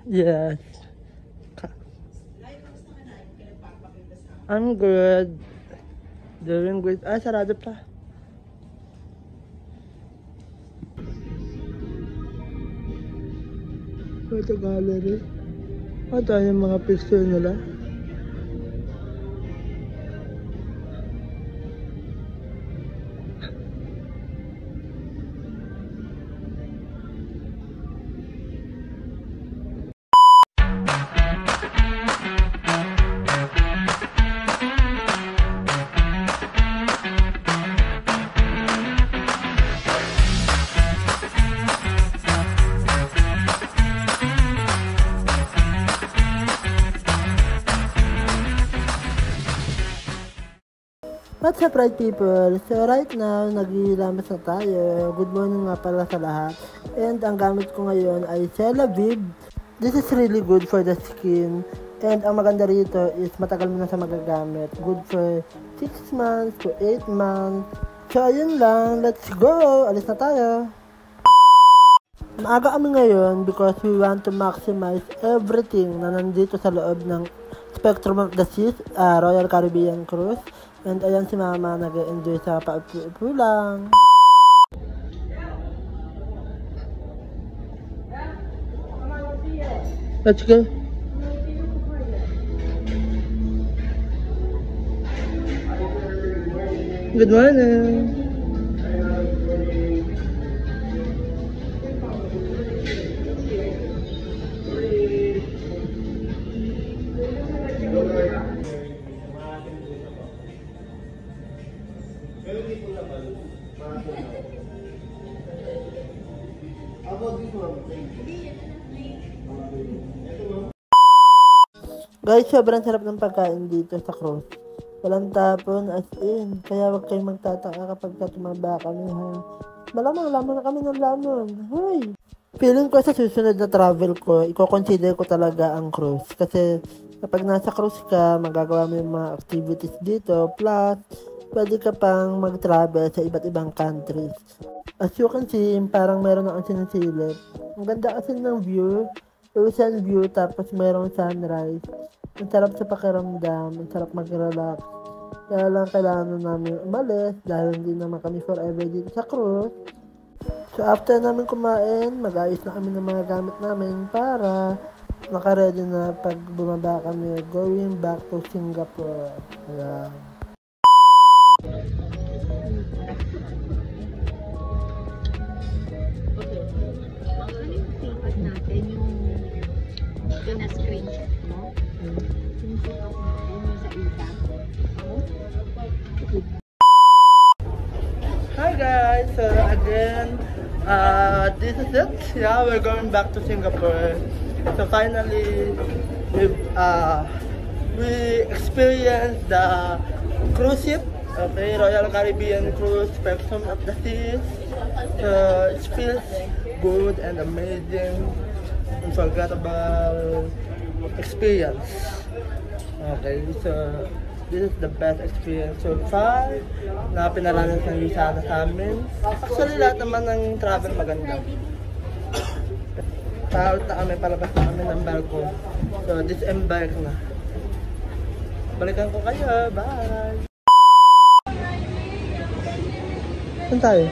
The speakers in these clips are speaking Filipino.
Yes. I'm good. Doing good. Ah, sarado pa. Photo gallery. Ito yung mga picture nila. What's up, right people? So right now, naglililamas na tayo. Good morning nga pala sa lahat. And ang gamit ko ngayon ay Celavive. This is really good for the skin. And ang maganda rito is matagal mo na sa magagamit. Good for 6 months to 8 months. So ayun lang, let's go! Alis na tayo! Maaga kami ngayon because we want to maximize everything na nandito sa loob ng Spectrum of the Seas, Royal Caribbean Cruise. And ayan si mama nag-enjoy sa paupo lang. Let's go. Good morning. Guys, sobrang sarap ng pagkain dito sa cruise. Walang tapon, as in. Kaya wag kayong magtataka kapag tumaba kami, ha. Malamang lamang na kami ng lamang. Hoy! Feeling ko sa susunod na travel ko, i-consider ko talaga ang cruise. Kasi kapag nasa cruise ka, magagawa mo yung mga activities dito. Plus, pwede ka pang mag-travel sa iba't ibang countries. As you can see, parang meron akong sinisilip. Ang ganda kasi ng view. Ocean view, tapos merong sunrise. Ang sarap sa pakiramdam, ang sarap mag-relax. Kaya lang kailangan namin umalis dahil hindi naman kami forever dito sa cruise. So after namin kumain, mag-ayos na kami ng mga gamit namin para naka-ready na pag bumaba kami going back to Singapore. Ayan. Na-screenshot mo. Sinusukat natin yung sa isa. Hi guys! So again, this is it. Yeah, we're going back to Singapore. So finally, we experienced the cruise ship. Okay, Royal Caribbean Cruise, Spectrum of the Seas. So it feels good and amazing. Unforgettable experience. Okay, so this is the best experience so far na pinaranas ng Yusana sa amin. Actually, lahat naman ng travel maganda. Out na kami, palabas na kami ng barko. So, disembark na. Balikan ko kayo. Bye! Saan tayo?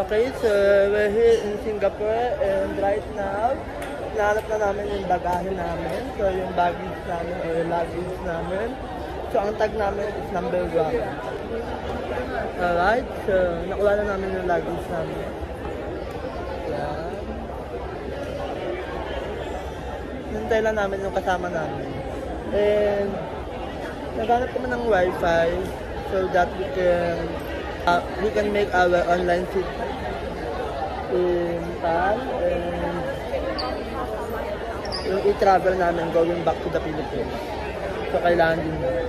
Okay, so we're here in Singapore and right now, nahanap na namin yung bagahe namin. So yung baggage namin o yung luggage namin. So ang tag namin is number 1. Alright, so nakuha na namin yung luggage namin. Yan. Hintay lang namin yung kasama namin. And naghanap kami ng wifi so that we can make our online seat in PAL and yung i-travel namin going back to the Philippines. So, kailangan din yun.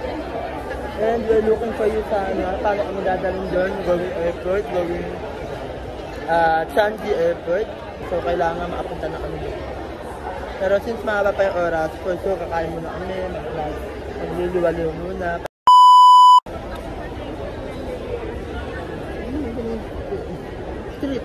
And we're looking for you sa paano kami dadalhin doon, going airport, going Changi Airport. So, kailangan makapunta na kami doon. Pero since mahaba pa yung oras, for sure, kakain muna kami, magliliwaliw muna. Street.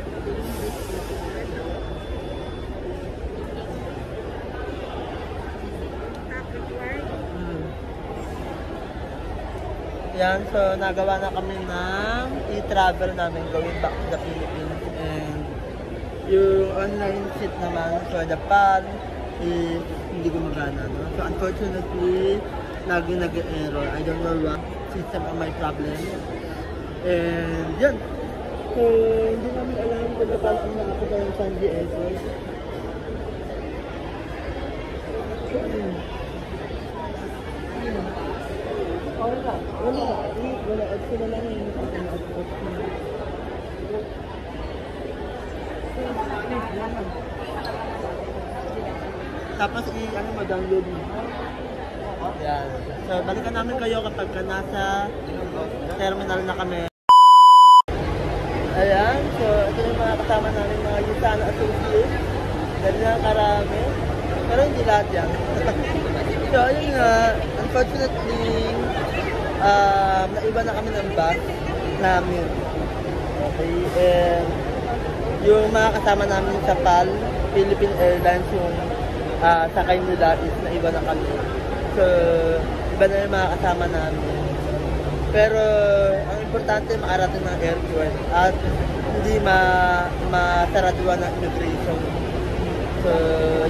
Yan, so nagawa na kami ng i-travel namin going back to the Philippines. And yung online seat naman for the PAL is hindi gumagana. No? So unfortunately, lagi nag-error. I don't know what system ang may problem. And yan. So hindi namin alam kung paano ang nakapunta yung Changi Airport. Wala. Extra lang yung tapos mag-download mo. Yan. So, balikan namin kayo kapag nasa terminal na kami. Ayan. So, ito yung mga kasama namin mga Yusana Associates. Dali na karami. Pero hindi lahat yan. So, ayun nga. Unfortunately, naiba na kami ng bus namin. Okay. And yung mga kasama namin sa PAL, Philippine Airlines, yung sakay nila is naiba na kami. So, iba na yung mga kasama namin. Pero, ang importante, makarating ng airport at hindi masaratuan ng immigration. So,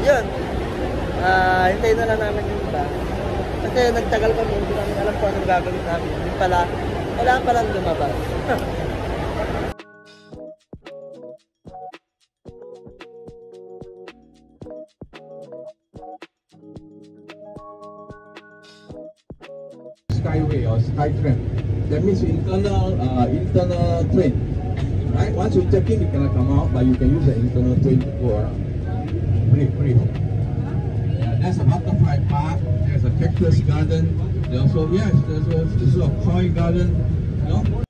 yun. Hintayin na lang namin yung iba. Kasi nagtagal kami, hindi namin alam kung anong gagawin namin. Hindi pala, kailangan palang lumabas. Skyway or Skytrain. That means internal train. Right? Once you check in, you cannot come out, but you can use the internal train to go around. Brief. There's a butterfly park. There's a cactus garden. There's also there's a koi garden. You know.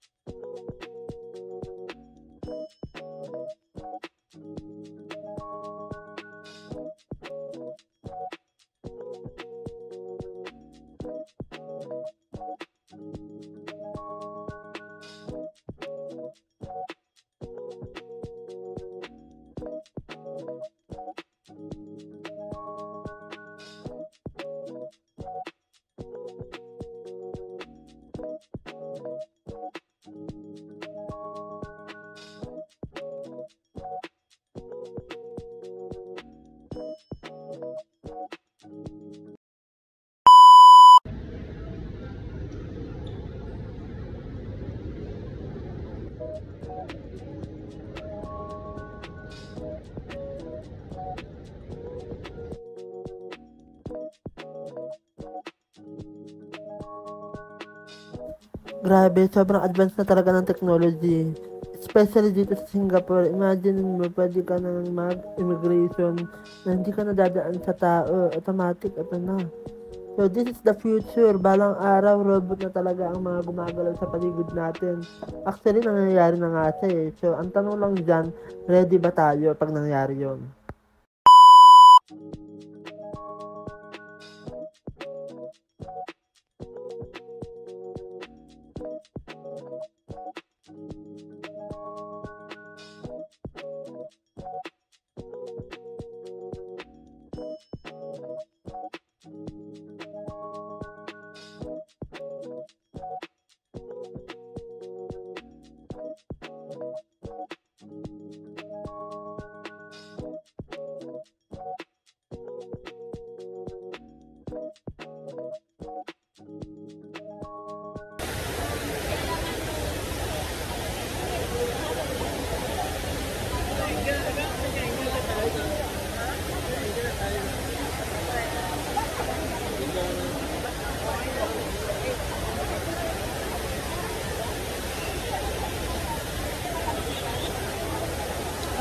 Grabe, sobrang advanced na talaga ng technology. Especially dito sa Singapore, imagine mo, pwede ka nang mag-immigration na hindi ka nadadaan sa tao. Automatic, ito na. So, this is the future. Balang araw, robot na talaga ang mga gumagalaw sa paligid natin. Actually, nangyayari na nga siya eh. So, ang tanong lang dyan, ready ba tayo pag nangyari yon?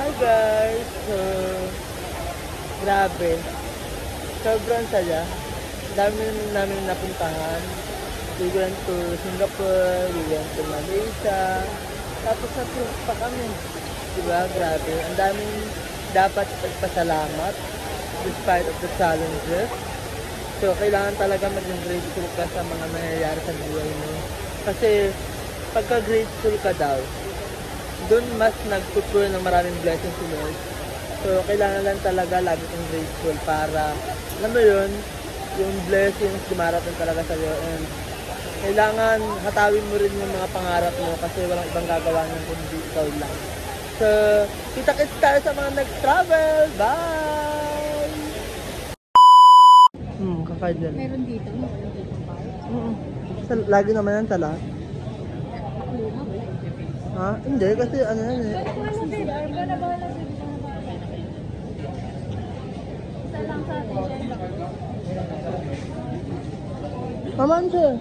Hi guys! So, grabe. Sobrang saya. Dami namin napuntahan. We went to Singapore, we went to Malaysia. Tapos na-cruise pa kami. Diba? Grabe. Ang daming dapat pagpasalamat despite of the challenges. So, kailangan talaga maging grateful ka sa mga nangyayari sa buhay mo. Kasi, pagka grateful ka daw, doon mas nagpupur ng maraming blessings si Lord. So, kailangan lang talaga lagi kang grateful para, alam mo yun, yung blessings dumarating talaga sa'yo. And kailangan hatawin mo rin yung mga pangarap mo kasi walang ibang gagawa ng kundi ikaw lang. So, kita-kits tayo sa mga nag-travel. Bye! Kakain din. Meron dito, meron dito pa. Lagi naman yan sa lahat. Luma, wala. Ha? Hindi, kasi ano yan eh. Maman siya.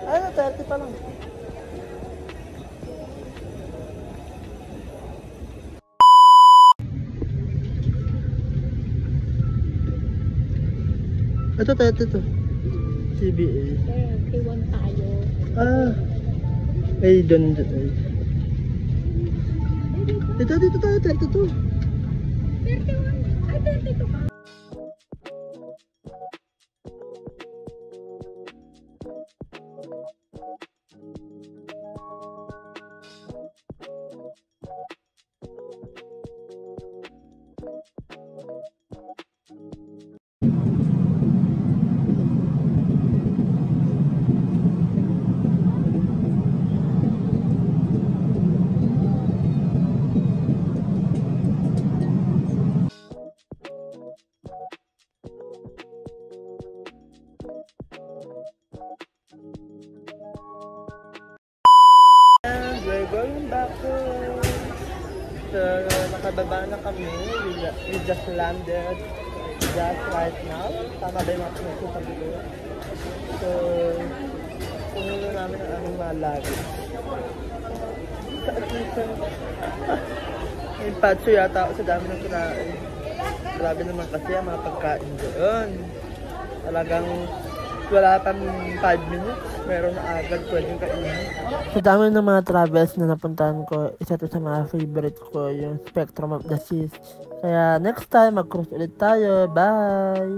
Ano, 30 pa lang. Ito, 30 to. CBA. 31 tayo. Ah. Ay, doon. Dito tayo, 32. 31? Ay, 32 ka. And we're going back home. So, nakababa na kami. We just landed just right now. Tama ba yung mga pinagsasabi ko? So, punulo namin ang aming mga luggage. Sa attention. May patso yata ako sa dami ng kinain. Grabe naman kasi ang mga pagkain doon. Talagang wala pang 5 minutes, meron na agad pwedeng kainin. Sa dami ng mga travels na napuntahan ko, isa to sa mga favorite ko, yung Spectrum of the Seas. Kaya next time, mag-cruise ulit tayo. Bye!